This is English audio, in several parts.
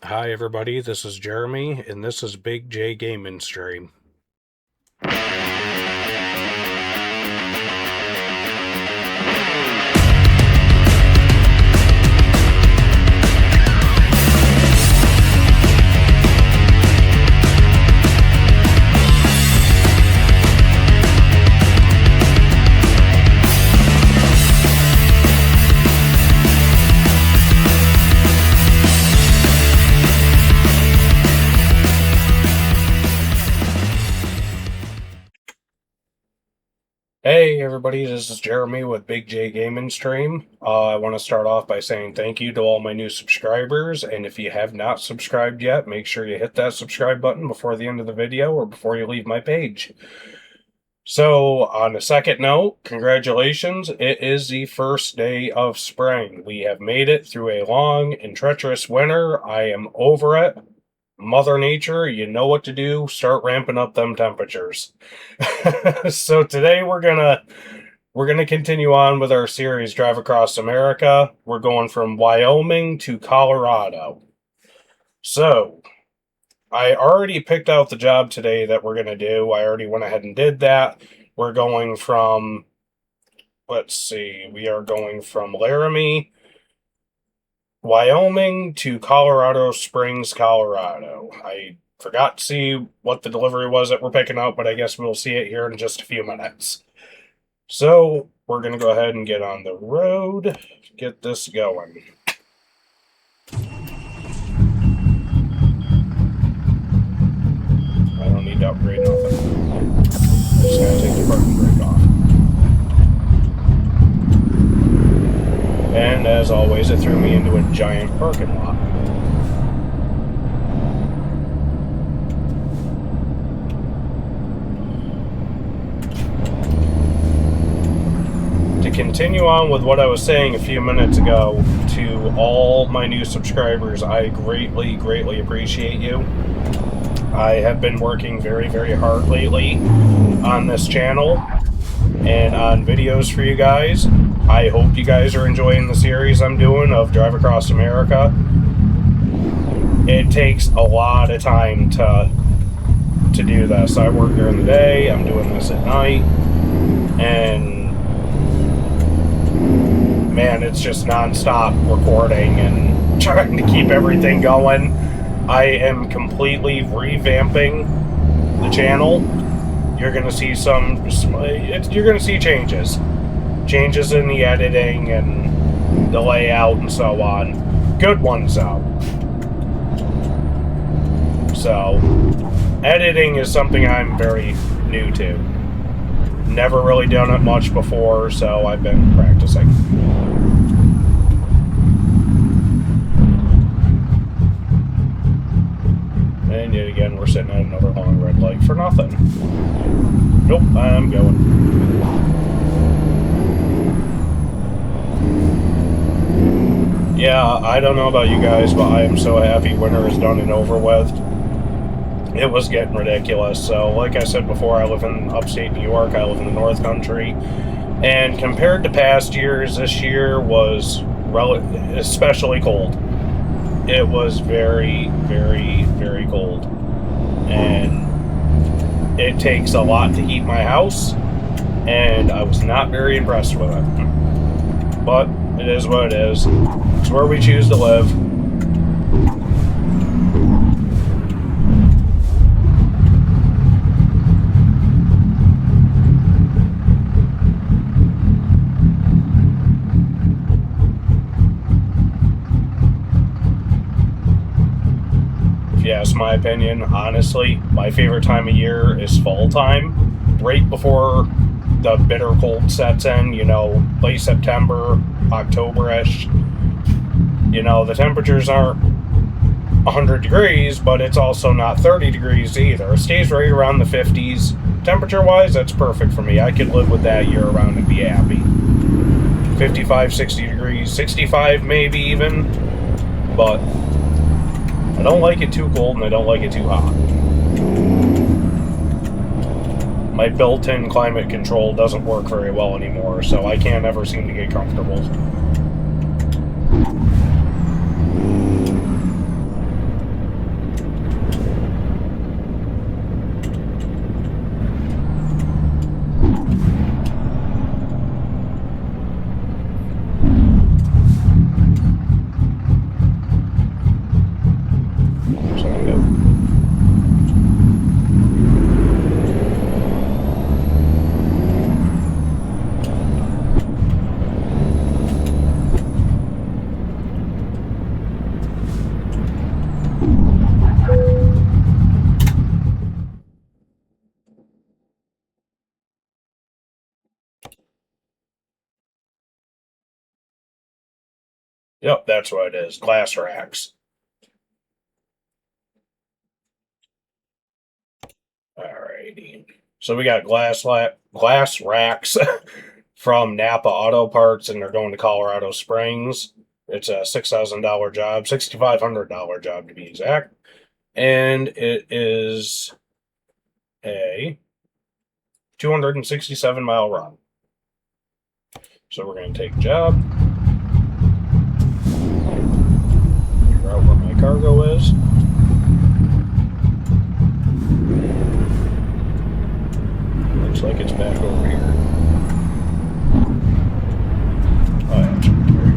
Hi everybody, this is Jeremy, and this is Big J Gaming Stream. Hey everybody, this is Jeremy with Big J Gaming Stream. I want to start off by saying thank you to all my new subscribers, and if you have not subscribed yet, make sure you hit that subscribe button before the end of the video or before you leave my page. So, on a second note, congratulations, it is the first day of spring. We have made it through a long and treacherous winter. I am over it. Mother Nature, you know what to do. Start ramping up them temperatures. So today we're gonna continue on with our series Drive Across America. We're going from Wyoming to Colorado. So I already picked out the job today that we're gonna do. I already went ahead and did that. We're going from, let's see, we are going from Laramie, Wyoming to Colorado Springs, Colorado. I forgot to see what the delivery was that we're picking up, but I guess we'll see it here in just a few minutes. So we're going to go ahead and get on the road, get this going. I don't need to upgrade nothing. I'm just going to take the parking brake off. And as always, it threw me into a giant parking lot. To continue on with what I was saying a few minutes ago, to all my new subscribers, I greatly, greatly appreciate you. I have been working very, very hard lately on this channel and on videos for you guys. I hope you guys are enjoying the series I'm doing of Drive Across America. It takes a lot of time to do this. I work during the day, I'm doing this at night, and man, it's just non-stop recording and trying to keep everything going. I am completely revamping the channel. You're gonna see you're gonna see changes in the editing and the layout and so on. Good ones though. So, editing is something I'm very new to. Never really done it much before, so I've been practicing. And yet again, we're sitting at another long red light for nothing. Nope, I'm going. Yeah, I don't know about you guys, but I am so happy winter is done and over with. It was getting ridiculous. So, like I said before, I live in upstate New York. I live in the North Country. And compared to past years, this year was especially cold. It was very, very, very cold. And it takes a lot to heat my house. And I was not very impressed with it. But it is what it is. It's where we choose to live. If you ask my opinion, honestly, my favorite time of year is fall time, right before the bitter cold sets in, you know, late September, October-ish. You know, the temperatures aren't 100 degrees, but it's also not 30 degrees either. It stays right around the 50s. Temperature-wise, that's perfect for me. I could live with that year-round and be happy. 55, 60 degrees, 65 maybe even, but I don't like it too cold and I don't like it too hot. My built-in climate control doesn't work very well anymore, so I can't ever seem to get comfortable. Yep, that's what it is. Glass racks. Alrighty. So we got glass racks from Napa Auto Parts, and they're going to Colorado Springs. It's a $6,000 job, $6,500 job to be exact. And it is a 267-mile run. So we're going to take job. Figure out where my cargo is. Looks like it's back over here. Oh, yeah, it's right here.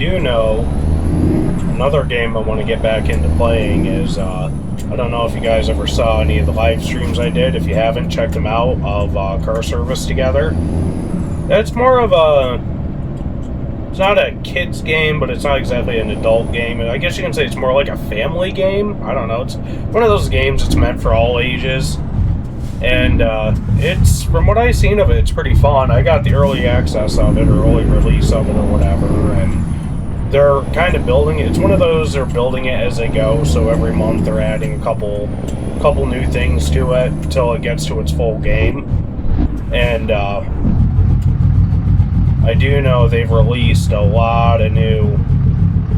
do know another game I want to get back into playing is, I don't know if you guys ever saw any of the live streams I did. If you haven't, check them out, of Car Service Together. It's more of a, it's not a kid's game, but it's not exactly an adult game. I guess you can say it's more like a family game. I don't know. It's one of those games that's meant for all ages. And it's, from what I've seen of it, it's pretty fun. I got the early access of it, or early release of it, or whatever, and they're kind of building it. It's one of those, they're building it as they go, so every month they're adding a couple new things to it until it gets to its full game. And I do know they've released a lot of new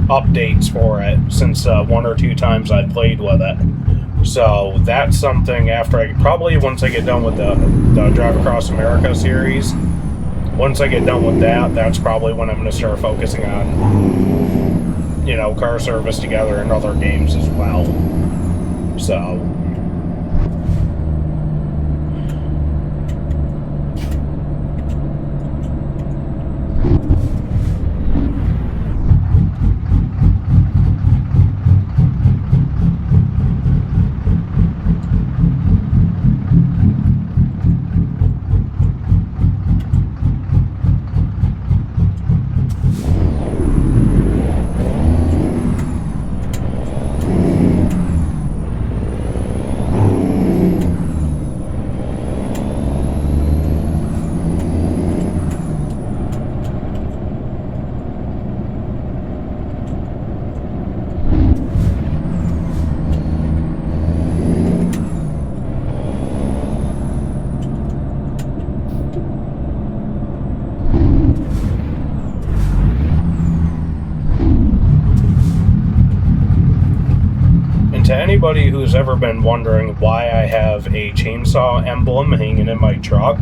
updates for it since one or two times I played with it. So that's something after once I get done with the Drive Across America series, once I get done with that, that's probably when I'm going to start focusing on, you know, Car Service Together and other games as well. So to anybody who's ever been wondering why I have a chainsaw emblem hanging in my truck,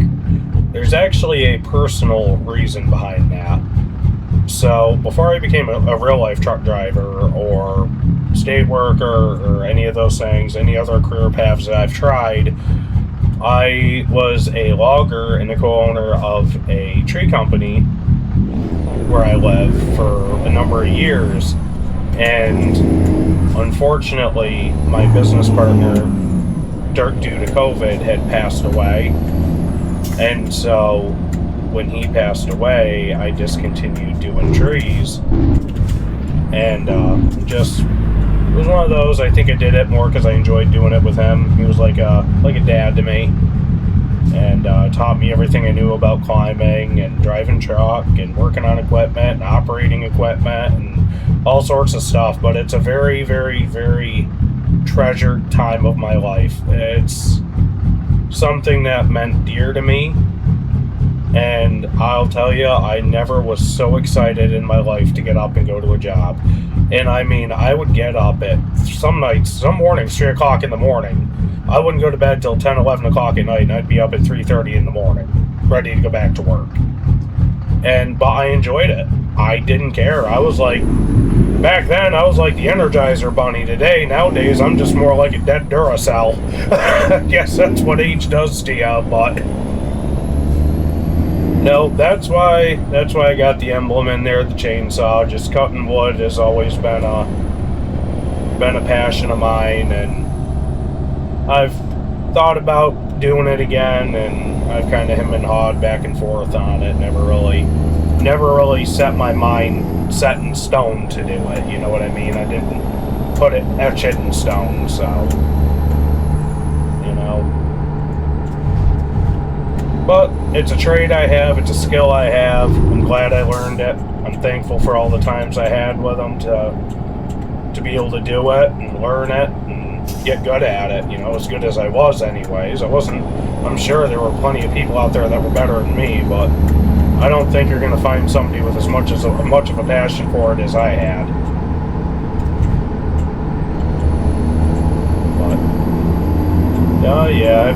there's actually a personal reason behind that. So, before I became a real-life truck driver, or state worker, or any of those things, any other career paths that I've tried, I was a logger and a co-owner of a tree company where I live for a number of years. And unfortunately, my business partner, due to COVID, had passed away. And so when he passed away, I discontinued doing trees. And it was one of those, I think I did it more because I enjoyed doing it with him. He was like a dad to me. and taught me everything I knew about climbing and driving truck and working on equipment and operating equipment and all sorts of stuff. But it's a very, very, very treasured time of my life. It's something that meant dear to me, and I'll tell you, I never was so excited in my life to get up and go to a job. And I mean, I would get up at some nights, some mornings, 3 o'clock in the morning. I wouldn't go to bed till 10, 11 o'clock at night, and I'd be up at 3:30 in the morning, ready to go back to work. But I enjoyed it. I didn't care. I was like, back then, I was like the Energizer Bunny. Today, nowadays, I'm just more like a dead Duracell. I guess that's what age does to you, but no, that's why I got the emblem in there, the chainsaw. Just cutting wood has always been a passion of mine, and I've thought about doing it again, and I've kind of hemmed and hawed back and forth on it. Never really set my mind set in stone to do it. You know what I mean? I didn't etch it in stone, so you know. But it's a trade I have. It's a skill I have. I'm glad I learned it. I'm thankful for all the times I had with them to be able to do it and learn it and get good at it. You know, as good as I was, anyways. I'm sure there were plenty of people out there that were better than me, but I don't think you're going to find somebody with as much of a passion for it as I had. Yeah,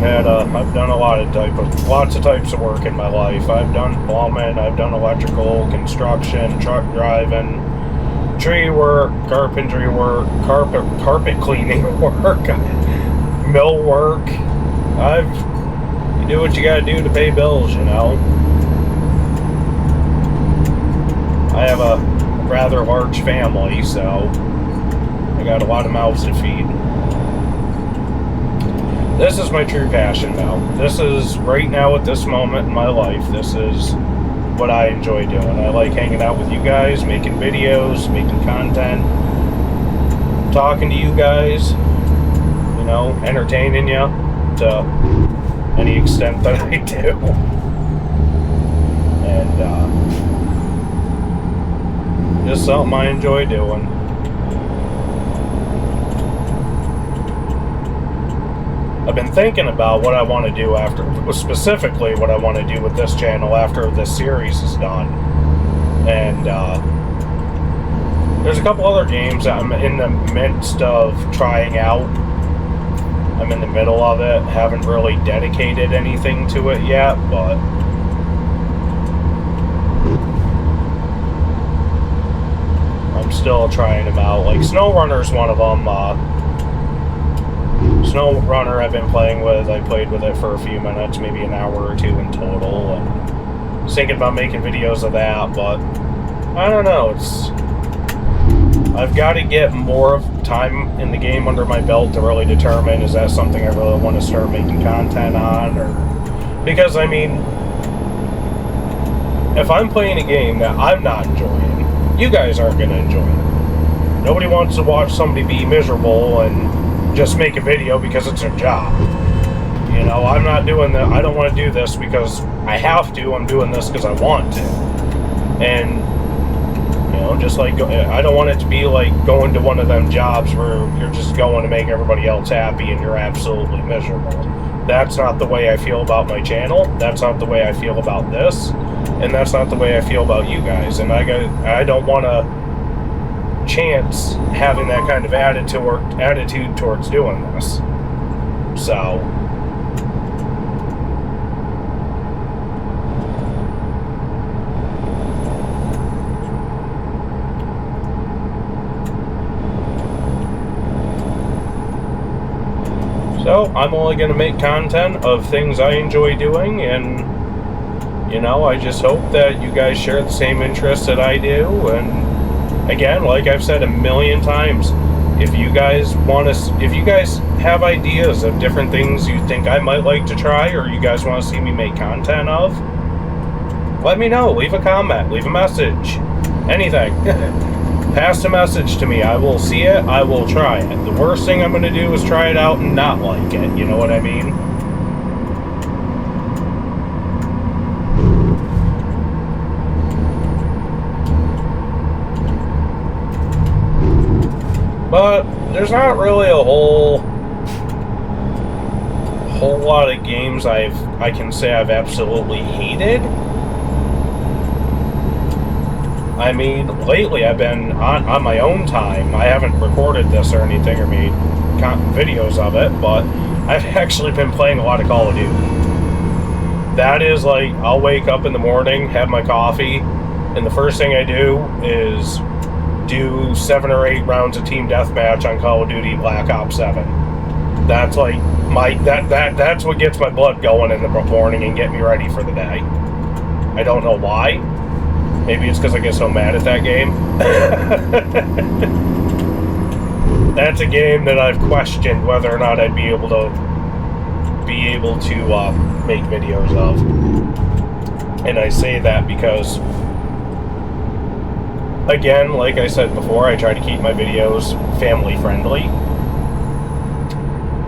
I've done lots of types of work in my life. I've done plumbing, I've done electrical, construction, truck driving, tree work, carpentry work, carpet cleaning work, mill work. You do what you gotta do to pay bills, you know. I have a rather large family, so I got a lot of mouths to feed. This is my true passion now. This is, right now at this moment in my life, this is what I enjoy doing. I like hanging out with you guys, making videos, making content, talking to you guys, you know, entertaining you to any extent that I do. And just something I enjoy doing. I've been thinking about what I want to do specifically what I want to do with this channel after this series is done. And there's a couple other games that I'm in the midst of trying out. I'm in the middle of it. Haven't really dedicated anything to it yet, but I'm still trying them out. Like SnowRunner's one of them. SnowRunner I've been playing with. I played with it for a few minutes, maybe an hour or two in total, and I was thinking about making videos of that, but I don't know. I've got to get more of time in the game under my belt to really determine, is that something I really want to start making content on, or because I mean, if I'm playing a game that I'm not enjoying, you guys aren't going to enjoy it. Nobody wants to watch somebody be miserable and just make a video because it's their job. You know, I'm not doing that. I don't want to do this because I have to. I'm doing this because I want to. And, you know, just like, I don't want it to be like going to one of them jobs where you're just going to make everybody else happy and you're absolutely miserable. That's not the way I feel about my channel. That's not the way I feel about this. And that's not the way I feel about you guys. And I don't want to chance having that kind of attitude towards doing this. So I'm only going to make content of things I enjoy doing, and you know, I just hope that you guys share the same interests that I do. And again, like I've said a million times, if you guys have ideas of different things you think I might like to try, or you guys want to see me make content of, let me know. Leave a comment, leave a message, anything. Pass a message to me. I will see it, I will try it. The worst thing I'm going to do is try it out and not like it, you know what I mean? there's not really a whole lot of games I can say I've absolutely hated. I mean, lately I've been on my own time. I haven't recorded this or anything or made videos of it, but I've actually been playing a lot of Call of Duty. That is like, I'll wake up in the morning, have my coffee, and the first thing I do is do 7 or 8 rounds of Team Deathmatch on Call of Duty Black Ops 7. That's like that's what gets my blood going in the morning and get me ready for the day. I don't know why. Maybe it's because I get so mad at that game. That's a game that I've questioned whether or not I'd be able to make videos of. And I say that because, again, like I said before, I try to keep my videos family friendly.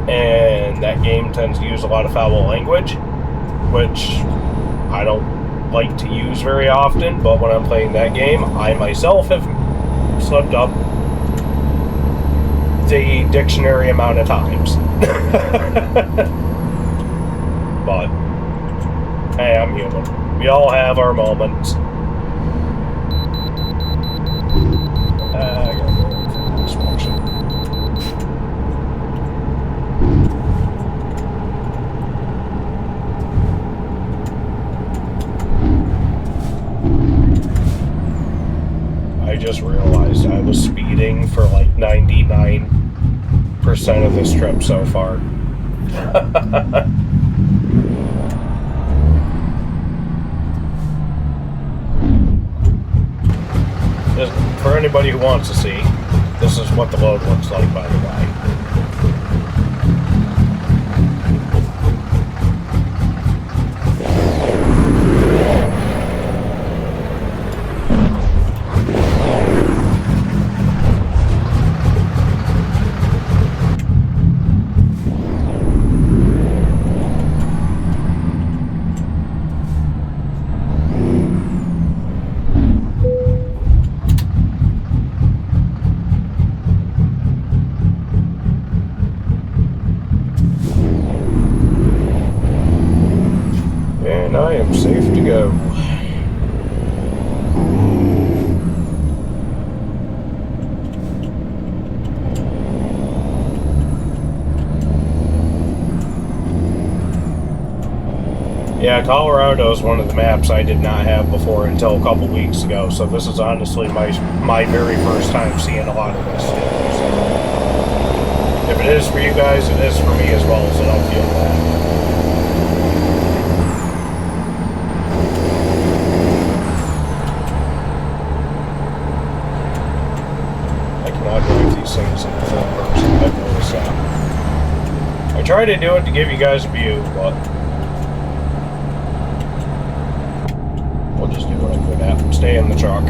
And that game tends to use a lot of foul language, which I don't like to use very often, but when I'm playing that game, I myself have slipped up the dictionary amount of times. But, hey, I'm human. We all have our moments. I gotta go for this function. I just realized I was speeding for like 99% of this trip so far. For anybody who wants to see, this is what the load looks like, by the way. And I am safe to go. Yeah, Colorado is one of the maps I did not have before until a couple weeks ago, so this is honestly my very first time seeing a lot of this stuff. So if it is for you guys, it is for me as well, so don't feel bad. Things in the third person. I've noticed that. I try to do it to give you guys a view, but we'll just do what I'm good at. Stay in the truck.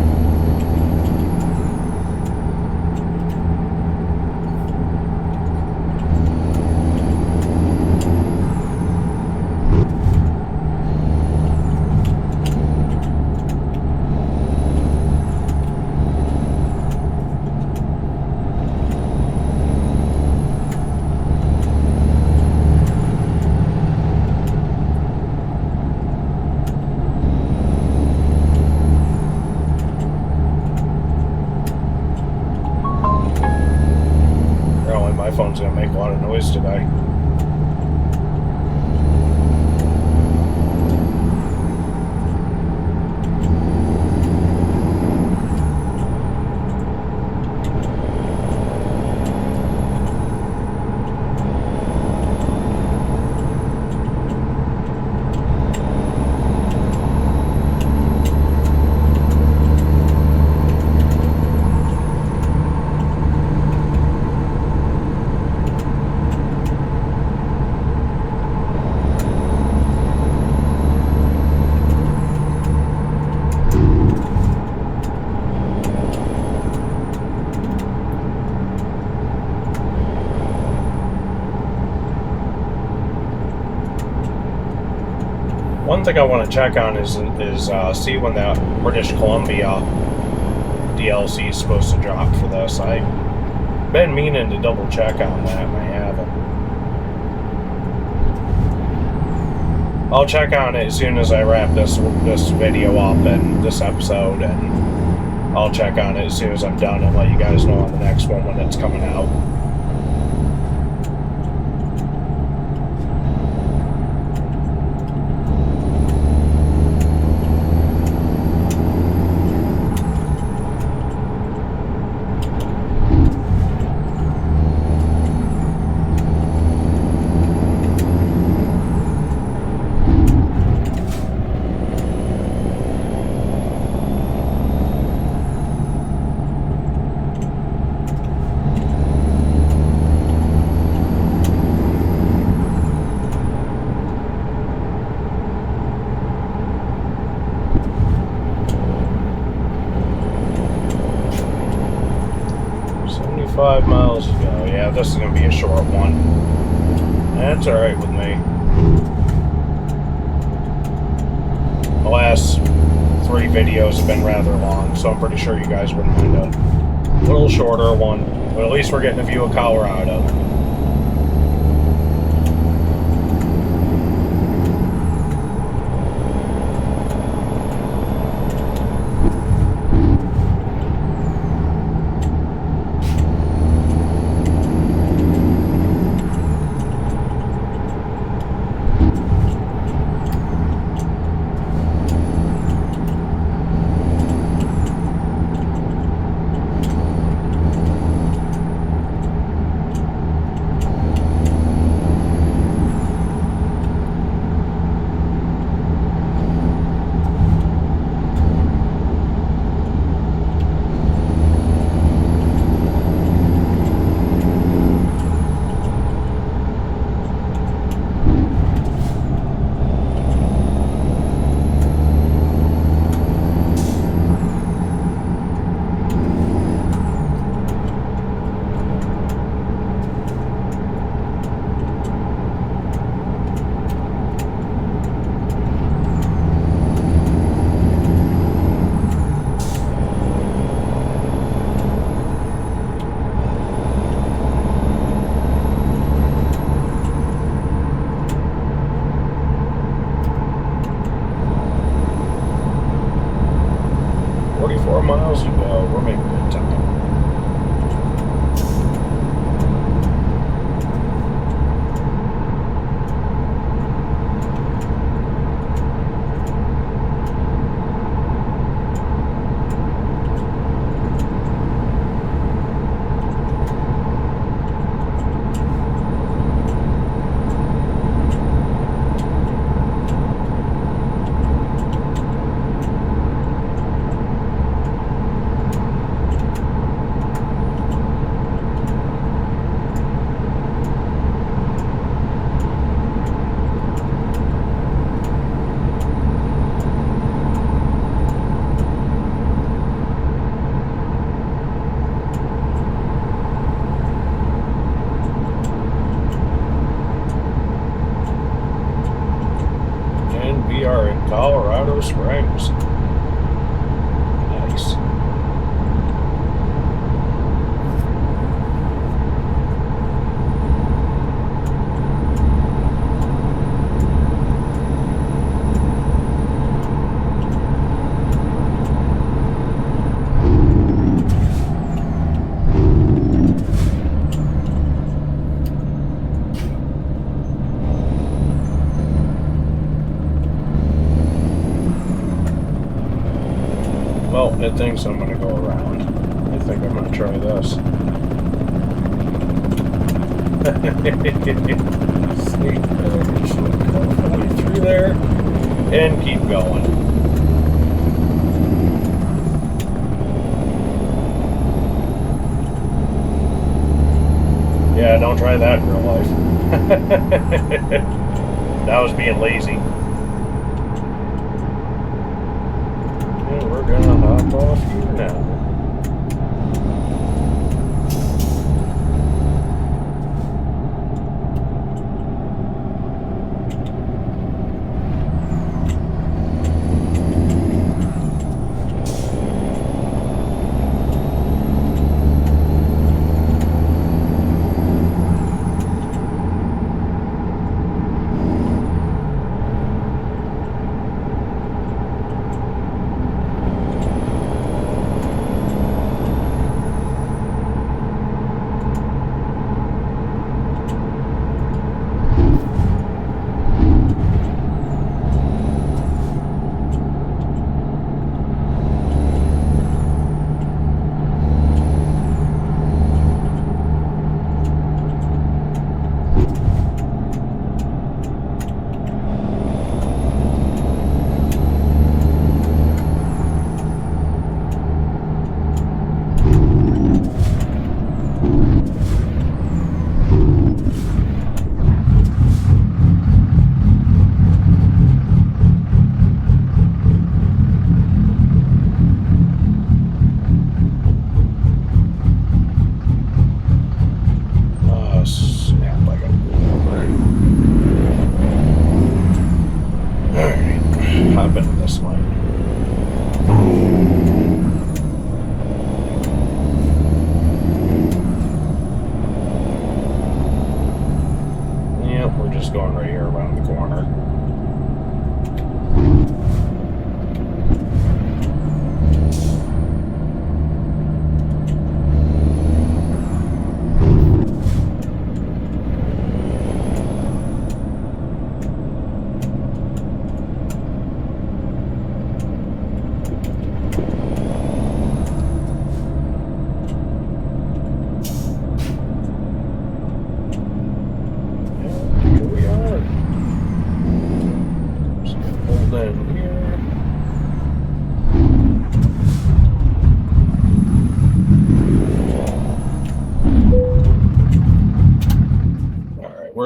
My phone's gonna make a lot of noise today. One thing I want to check on is see when that British Columbia DLC is supposed to drop for this. I Been meaning to double check on that, and I haven't. I'll check on it as soon as I wrap this video up and this episode, and I'll check on it as soon as I'm done and let you guys know on the next one when it's coming out. 5 miles to go. Yeah, this is going to be a short one. That's alright with me. The last 3 videos have been rather long, so I'm pretty sure you guys wouldn't mind a little shorter one. But at least we're getting a view of Colorado. Miles to go. We're making good time. We are in Colorado Springs. Nice. Well, it thinks I'm going to go around. I think I'm going to try this. Sneak through there and keep going. Yeah, don't try that in real life. That was being lazy. We're gonna hop off here now.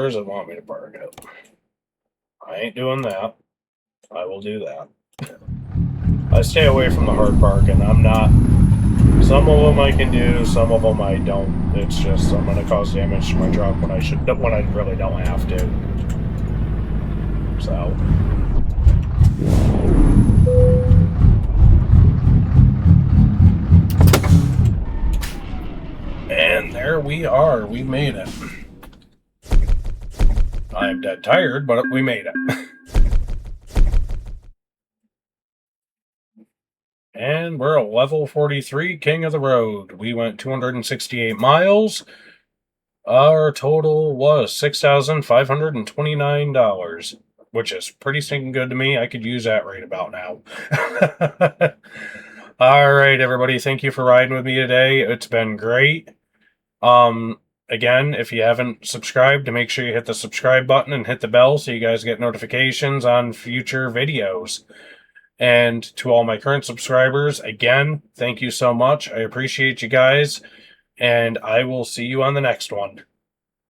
where does it want me to park it? I ain't doing that. I will do that. I stay away from the hard parking. I'm not. Some of them I can do, some of them I don't. It's just I'm gonna cause damage to my truck when I really don't have to. So. And there we are. We made it. I'm dead tired, but we made it. And we're a level 43 King of the Road. We went 268 miles. Our total was $6,529, which is pretty stinking good to me. I could use that right about now. All right, everybody. Thank you for riding with me today. It's been great. Again, if you haven't subscribed, to make sure you hit the subscribe button and hit the bell so you guys get notifications on future videos. And to all my current subscribers, again, thank you so much. I appreciate you guys, and I will see you on the next one.